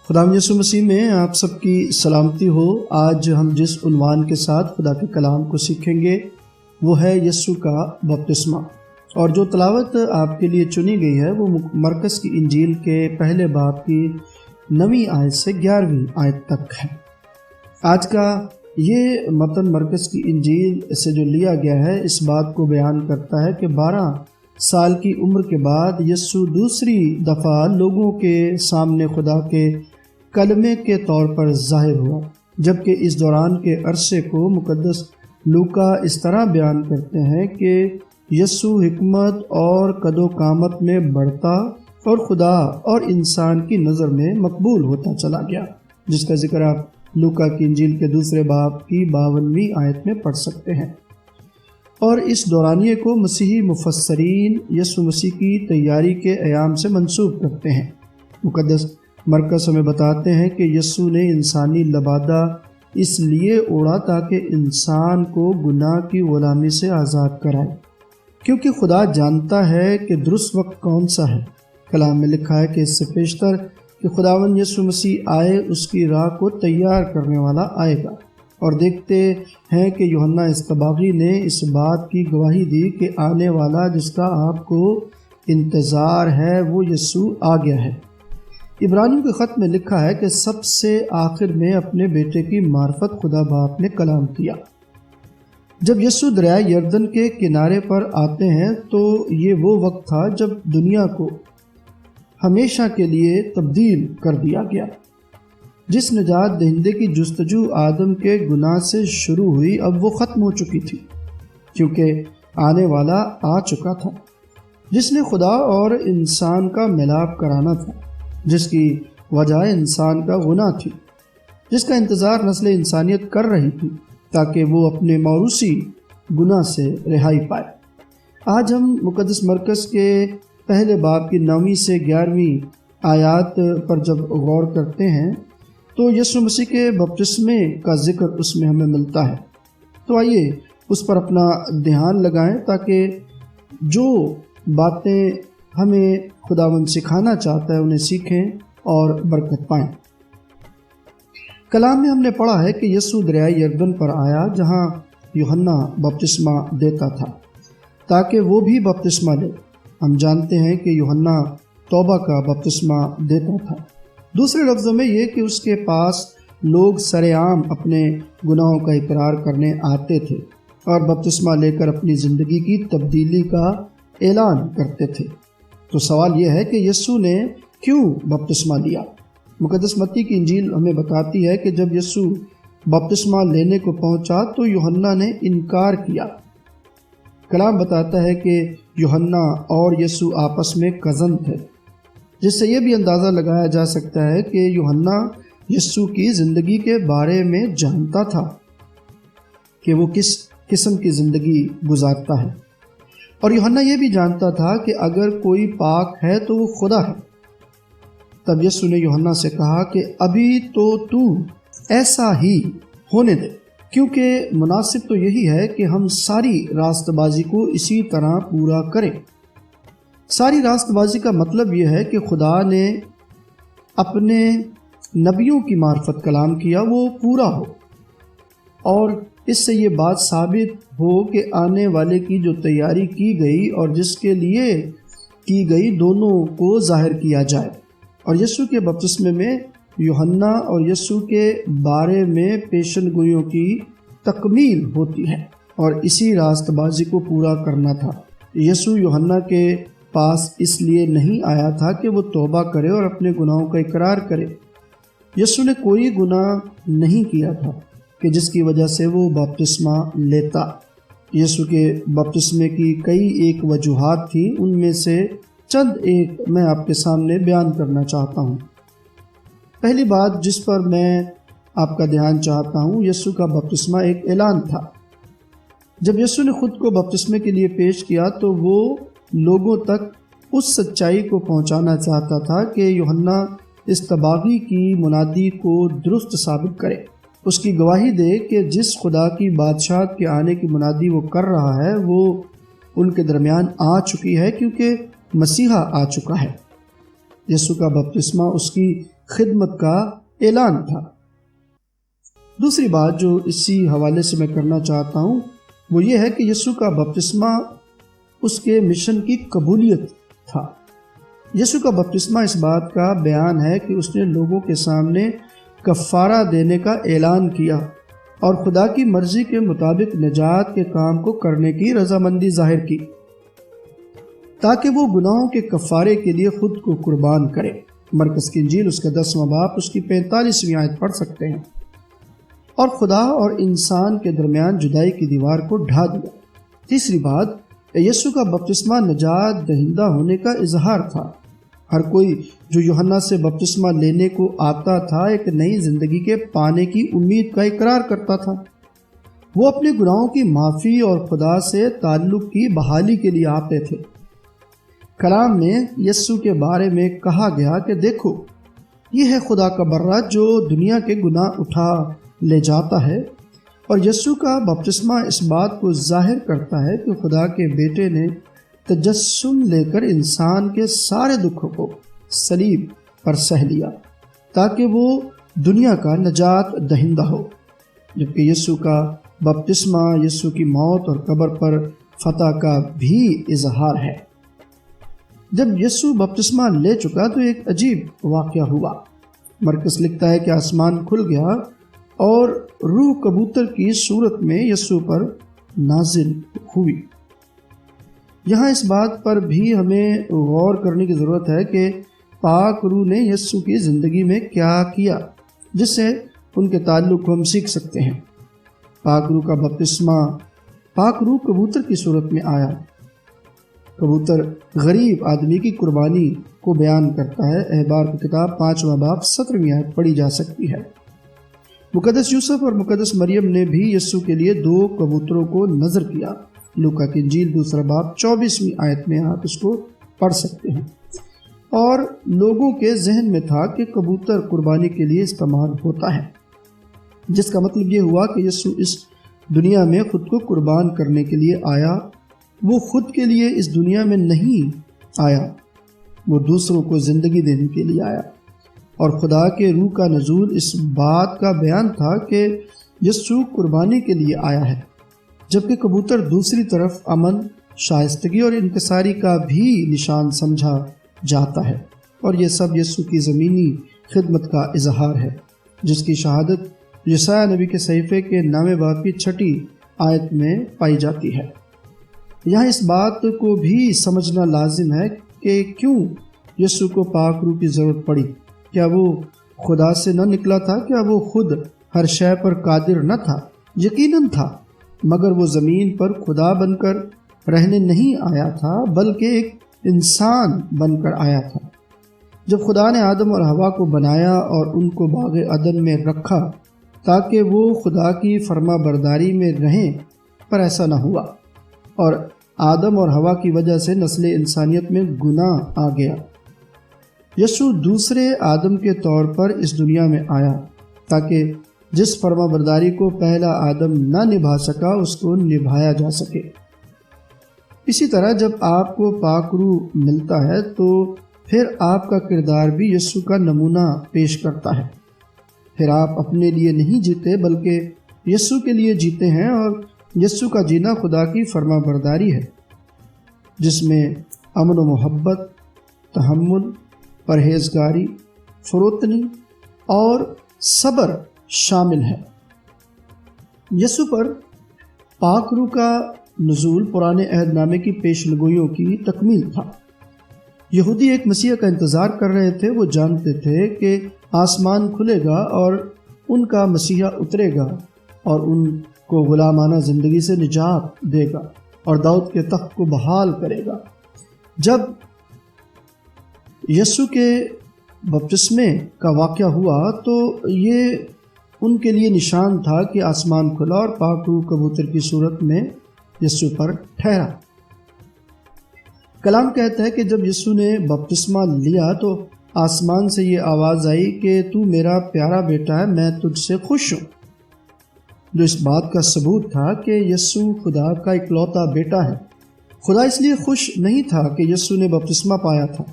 خداوند یسوع مسیح میں آپ سب کی سلامتی ہو۔ آج ہم جس عنوان کے ساتھ خدا کے کلام کو سیکھیں گے وہ ہے یسوع کا بپتسمہ، اور جو تلاوت آپ کے لیے چنی گئی ہے وہ مرکز کی انجیل کے پہلے باب کی 9 آیت سے 11 آیت تک ہے۔ آج کا یہ متن مرکز کی انجیل سے جو لیا گیا ہے اس بات کو بیان کرتا ہے کہ 12 سال کی عمر کے بعد یسوع دوسری دفعہ لوگوں کے سامنے خدا کے کلمے کے طور پر ظاہر ہوا، جبکہ اس دوران کے عرصے کو مقدس لوکا اس طرح بیان کرتے ہیں کہ یسوع حکمت اور قد و قامت میں بڑھتا اور خدا اور انسان کی نظر میں مقبول ہوتا چلا گیا، جس کا ذکر آپ لوکا کی انجیل کے دوسرے باب کی 52ویں آیت میں پڑھ سکتے ہیں۔ اور اس دورانیے کو مسیحی مفسرین یسوع مسیح کی تیاری کے ایام سے منسوب کرتے ہیں۔ مقدس مرکز ہمیں بتاتے ہیں کہ یسوع نے انسانی لبادہ اس لیے اوڑھا تاکہ انسان کو گناہ کی غلامی سے آزاد کرائے، کیونکہ خدا جانتا ہے کہ درست وقت کون سا ہے۔ کلام میں لکھا ہے کہ اس سے پیشتر کہ خداوند یسوع مسیح آئے، اس کی راہ کو تیار کرنے والا آئے گا۔ اور دیکھتے ہیں کہ یوحنا اصطباغی نے اس بات کی گواہی دی کہ آنے والا جس کا آپ کو انتظار ہے وہ یسوع آ گیا ہے۔ عبرانیوں کے خط میں لکھا ہے کہ سب سے آخر میں اپنے بیٹے کی معرفت خدا باپ نے کلام کیا۔ جب یسوع دریائے یردن کے کنارے پر آتے ہیں تو یہ وہ وقت تھا جب دنیا کو ہمیشہ کے لیے تبدیل کر دیا گیا۔ جس نجات دہندے کی جستجو آدم کے گناہ سے شروع ہوئی اب وہ ختم ہو چکی تھی، کیونکہ آنے والا آ چکا تھا جس نے خدا اور انسان کا ملاپ کرانا تھا، جس کی وجہ انسان کا گناہ تھی، جس کا انتظار نسل انسانیت کر رہی تھی تاکہ وہ اپنے موروثی گناہ سے رہائی پائے۔ آج ہم مقدس مرکز کے پہلے باب کی 9 سے 11 آیات پر جب غور کرتے ہیں تو یسوع مسیح کے بپتسمے کا ذکر اس میں ہمیں ملتا ہے۔ تو آئیے اس پر اپنا دھیان لگائیں تاکہ جو باتیں ہمیں خداوند سکھانا چاہتا ہے انہیں سیکھیں اور برکت پائیں۔ کلام میں ہم نے پڑھا ہے کہ یسوع دریائے یردن پر آیا جہاں یوحنا بپتسمہ دیتا تھا تاکہ وہ بھی بپتسمہ لے۔ ہم جانتے ہیں کہ یوحنا توبہ کا بپتسمہ دیتا تھا، دوسرے لفظوں میں یہ کہ اس کے پاس لوگ سر عام اپنے گناہوں کا اقرار کرنے آتے تھے اور بپتسمہ لے کر اپنی زندگی کی تبدیلی کا اعلان کرتے تھے۔ تو سوال یہ ہے کہ یسوع نے کیوں بپتسمہ لیا؟ مقدس متی کی انجیل ہمیں بتاتی ہے کہ جب یسوع بپتسمہ لینے کو پہنچا تو یوحنا نے انکار کیا۔ کلام بتاتا ہے کہ یوحنا اور یسوع آپس میں کزن تھے، جس سے یہ بھی اندازہ لگایا جا سکتا ہے کہ یوحنا یسوع کی زندگی کے بارے میں جانتا تھا کہ وہ کس قسم کی زندگی گزارتا ہے، اور یوحنا یہ بھی جانتا تھا کہ اگر کوئی پاک ہے تو وہ خدا ہے۔ تب یسوع نے یوحنا سے کہا کہ ابھی تو ایسا ہی ہونے دے، کیونکہ مناسب تو یہی ہے کہ ہم ساری راست بازی کو اسی طرح پورا کریں۔ ساری راست بازی کا مطلب یہ ہے کہ خدا نے اپنے نبیوں کی معرفت کلام کیا وہ پورا ہو، اور اس سے یہ بات ثابت ہو کہ آنے والے کی جو تیاری کی گئی اور جس کے لیے کی گئی دونوں کو ظاہر کیا جائے۔ اور یسوع کے بپتسمے میں یوحنا اور یسوع کے بارے میں پیشن گوئیوں کی تکمیل ہوتی ہے، اور اسی راست بازی کو پورا کرنا تھا۔ یسوع یوحنا کے پاس اس لیے نہیں آیا تھا کہ وہ توبہ کرے اور اپنے گناہوں کا اقرار کرے۔ یسوع نے کوئی گناہ نہیں کیا تھا کہ جس کی وجہ سے وہ بپتسمہ لیتا۔ یسوع کے بپتسمے کی کئی ایک وجوہات تھیں، ان میں سے چند ایک میں آپ کے سامنے بیان کرنا چاہتا ہوں۔ پہلی بات جس پر میں آپ کا دھیان چاہتا ہوں، یسوع کا بپتسمہ ایک اعلان تھا۔ جب یسوع نے خود کو بپتسمے کے لیے پیش کیا تو وہ لوگوں تک اس سچائی کو پہنچانا چاہتا تھا کہ یوحنا اصطباغی کی منادی کو درست ثابت کرے، اس کی گواہی دے کہ جس خدا کی بادشاہت کے آنے کی منادی وہ کر رہا ہے وہ ان کے درمیان آ چکی ہے، کیونکہ مسیحا آ چکا ہے۔ یسوع کا بپتسمہ اس کی خدمت کا اعلان تھا۔ دوسری بات جو اسی حوالے سے میں کرنا چاہتا ہوں وہ یہ ہے کہ یسوع کا بپتسمہ اس کے مشن کی قبولیت تھا۔ یسوع کا بپتسمہ اس بات کا بیان ہے کہ اس نے لوگوں کے سامنے کفارہ دینے کا اعلان کیا اور خدا کی مرضی کے مطابق نجات کے کام کو کرنے کی رضامندی ظاہر کی تاکہ وہ گناہوں کے کفارے کے لیے خود کو قربان کرے۔ مرکز کی انجیل اس کا 10واں باب اس کی 45ویں آیت پڑھ سکتے ہیں۔ اور خدا اور انسان کے درمیان جدائی کی دیوار کو ڈھا دیا۔ تیسری بات، یسوع کا بپتسمہ نجات دہندہ ہونے کا اظہار تھا۔ ہر کوئی جو یوحنا سے بپتسمہ لینے کو آتا تھا ایک نئی زندگی کے پانے کی امید کا اقرار کرتا تھا۔ وہ اپنے گناہوں کی معافی اور خدا سے تعلق کی بحالی کے لیے آتے تھے۔ کلام میں یسوع کے بارے میں کہا گیا کہ دیکھو، یہ ہے خدا کا برہ جو دنیا کے گناہ اٹھا لے جاتا ہے۔ اور یسوع کا بپتسمہ اس بات کو ظاہر کرتا ہے کہ خدا کے بیٹے نے تجسم لے کر انسان کے سارے دکھوں کو صلیب پر سہ لیا تاکہ وہ دنیا کا نجات دہندہ ہو، جبکہ یسوع کا بپتسمہ یسوع کی موت اور قبر پر فتح کا بھی اظہار ہے۔ جب یسوع بپتسمہ لے چکا تو ایک عجیب واقعہ ہوا۔ مرکز لکھتا ہے کہ آسمان کھل گیا اور روح کبوتر کی صورت میں یسوع پر نازل ہوئی۔ یہاں اس بات پر بھی ہمیں غور کرنے کی ضرورت ہے کہ پاک روح نے یسوع کی زندگی میں کیا کیا جس سے ان کے تعلق کو ہم سیکھ سکتے ہیں۔ پاک روح کا بپتسمہ، پاک روح کبوتر کی صورت میں آیا۔ کبوتر غریب آدمی کی قربانی کو بیان کرتا ہے۔ احبار کی کتاب 5واں باب 17ویں آیت پڑھی جا سکتی ہے۔ مقدس یوسف اور مقدس مریم نے بھی یسوع کے لیے 2 کبوتروں کو نذر کیا۔ لوکا کی انجیل 2 باب 24ویں آیت میں آپ اس کو پڑھ سکتے ہیں۔ اور لوگوں کے ذہن میں تھا کہ کبوتر قربانی کے لیے استعمال ہوتا ہے، جس کا مطلب یہ ہوا کہ یسوع اس دنیا میں خود کو قربان کرنے کے لیے آیا۔ وہ خود کے لیے اس دنیا میں نہیں آیا، وہ دوسروں کو زندگی دینے کے لیے آیا۔ اور خدا کے روح کا نزول اس بات کا بیان تھا کہ یسوع قربانی کے لیے آیا ہے، جبکہ کبوتر دوسری طرف امن، شائستگی اور انکساری کا بھی نشان سمجھا جاتا ہے۔ اور یہ سب یسوع کی زمینی خدمت کا اظہار ہے، جس کی شہادت یسایا نبی کے صحیفے کے 9ویں باب کی 6 آیت میں پائی جاتی ہے۔ یہاں اس بات کو بھی سمجھنا لازم ہے کہ کیوں یسوع کو پاک روح کی ضرورت پڑی۔ کیا وہ خدا سے نہ نکلا تھا؟ کیا وہ خود ہر شے پر قادر نہ تھا؟ یقیناً تھا، مگر وہ زمین پر خدا بن کر رہنے نہیں آیا تھا بلکہ ایک انسان بن کر آیا تھا۔ جب خدا نے آدم اور حوا کو بنایا اور ان کو باغ عدن میں رکھا تاکہ وہ خدا کی فرما برداری میں رہیں، پر ایسا نہ ہوا اور آدم اور حوا کی وجہ سے نسل انسانیت میں گناہ آ گیا۔ یسوع دوسرے آدم کے طور پر اس دنیا میں آیا تاکہ جس فرما برداری کو پہلا آدم نہ نبھا سکا اس کو نبھایا جا سکے۔ اسی طرح جب آپ کو پاک روح ملتا ہے تو پھر آپ کا کردار بھی یسوع کا نمونہ پیش کرتا ہے۔ پھر آپ اپنے لیے نہیں جیتے بلکہ یسوع کے لیے جیتے ہیں، اور یسوع کا جینا خدا کی فرما برداری ہے جس میں امن و محبت، تحمل، پرہیزگاری، فروتنی اور صبر شامل ہے۔ یسوع پر پاک روح کا نزول پرانے عہد نامے کی پیش گوئیوں کی تکمیل تھا۔ یہودی ایک مسیح کا انتظار کر رہے تھے۔ وہ جانتے تھے کہ آسمان کھلے گا اور ان کا مسیحا اترے گا اور ان کو غلامانہ زندگی سے نجات دے گا اور داؤد کے تخت کو بحال کرے گا۔ جب یسوع کے بپتسمے کا واقعہ ہوا تو یہ ان کے لیے نشان تھا کہ آسمان کھلا اور پاک روح کبوتر کی صورت میں یسوع پر ٹھہرا۔ کلام کہتا ہے کہ جب یسوع نے بپتسمہ لیا تو آسمان سے یہ آواز آئی کہ تو میرا پیارا بیٹا ہے، میں تجھ سے خوش ہوں، جو اس بات کا ثبوت تھا کہ یسوع خدا کا اکلوتا بیٹا ہے۔ خدا اس لیے خوش نہیں تھا کہ یسوع نے بپتسمہ پایا تھا،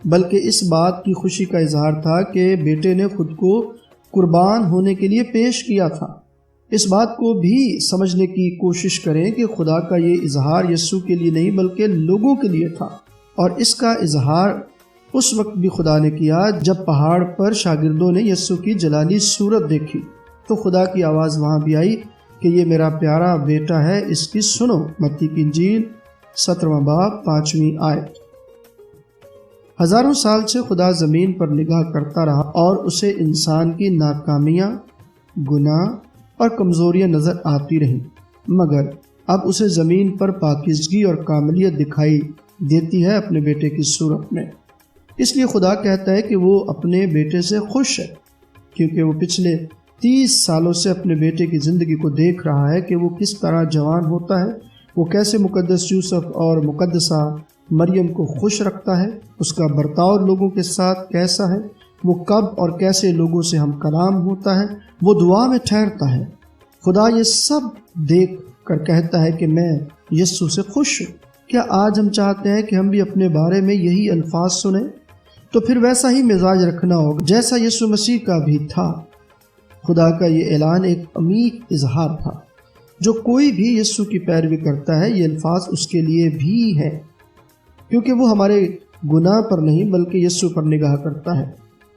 بلکہ اس بات کی خوشی کا اظہار تھا کہ بیٹے نے خود کو قربان ہونے کے لیے پیش کیا تھا۔ اس بات کو بھی سمجھنے کی کوشش کریں کہ خدا کا یہ اظہار یسوع کے لیے نہیں بلکہ لوگوں کے لیے تھا، اور اس کا اظہار اس وقت بھی خدا نے کیا جب پہاڑ پر شاگردوں نے یسوع کی جلالی صورت دیکھی تو خدا کی آواز وہاں بھی آئی کہ یہ میرا پیارا بیٹا ہے، اس کی سنو۔ متی کی انجیل 17واں باب 5ویں آیت۔ ہزاروں سال سے خدا زمین پر نگاہ کرتا رہا اور اسے انسان کی ناکامیاں، گناہ اور کمزوریاں نظر آتی رہیں، مگر اب اسے زمین پر پاکیزگی اور کاملیت دکھائی دیتی ہے اپنے بیٹے کی صورت میں۔ اس لیے خدا کہتا ہے کہ وہ اپنے بیٹے سے خوش ہے، کیونکہ وہ پچھلے 30 سالوں سے اپنے بیٹے کی زندگی کو دیکھ رہا ہے کہ وہ کس طرح جوان ہوتا ہے، وہ کیسے مقدس یوسف اور مقدسہ مریم کو خوش رکھتا ہے، اس کا برتاؤ لوگوں کے ساتھ کیسا ہے، وہ کب اور کیسے لوگوں سے ہم کلام ہوتا ہے، وہ دعا میں ٹھہرتا ہے۔ خدا یہ سب دیکھ کر کہتا ہے کہ میں یسوع سے خوش ہوں۔ کیا آج ہم چاہتے ہیں کہ ہم بھی اپنے بارے میں یہی الفاظ سنیں؟ تو پھر ویسا ہی مزاج رکھنا ہوگا جیسا یسوع مسیح کا بھی تھا۔ خدا کا یہ اعلان ایک عمیق اظہار تھا۔ جو کوئی بھی یسوع کی پیروی کرتا ہے، یہ الفاظ اس کے لیے بھی ہے، کیونکہ وہ ہمارے گناہ پر نہیں بلکہ یسوع پر نگاہ کرتا ہے۔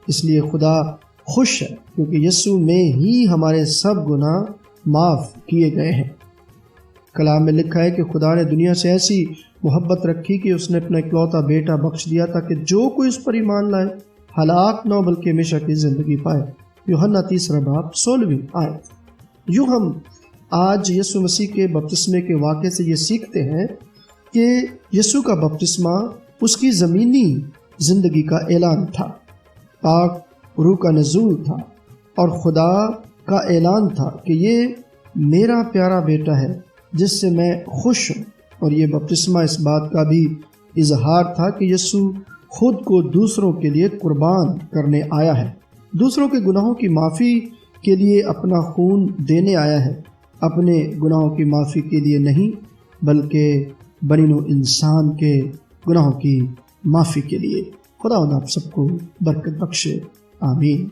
اس لیے خدا خوش ہے، کیونکہ یسوع میں ہی ہمارے سب گناہ معاف کیے گئے ہیں۔ کلام میں لکھا ہے کہ خدا نے دنیا سے ایسی محبت رکھی کہ اس نے اپنا اکلوتا بیٹا بخش دیا تاکہ جو کوئی اس پر ایمان لائے ہلاک نہ ہو بلکہ ہمیشہ کی زندگی پائے۔ یوحنا 3 باب 16 آیت۔ یوں ہم آج یسوع مسیح کے بپتسمے کے واقعے سے یہ سیکھتے ہیں کہ یسوع کا بپتسمہ اس کی زمینی زندگی کا اعلان تھا، پاک روح کا نزول تھا، اور خدا کا اعلان تھا کہ یہ میرا پیارا بیٹا ہے جس سے میں خوش ہوں۔ اور یہ بپتسمہ اس بات کا بھی اظہار تھا کہ یسوع خود کو دوسروں کے لیے قربان کرنے آیا ہے، دوسروں کے گناہوں کی معافی کے لیے اپنا خون دینے آیا ہے، اپنے گناہوں کی معافی کے لیے نہیں بلکہ بنی نوع انسان کے گناہوں کی معافی کے لیے۔ خدا آپ سب کو برکت بخشے، آمین۔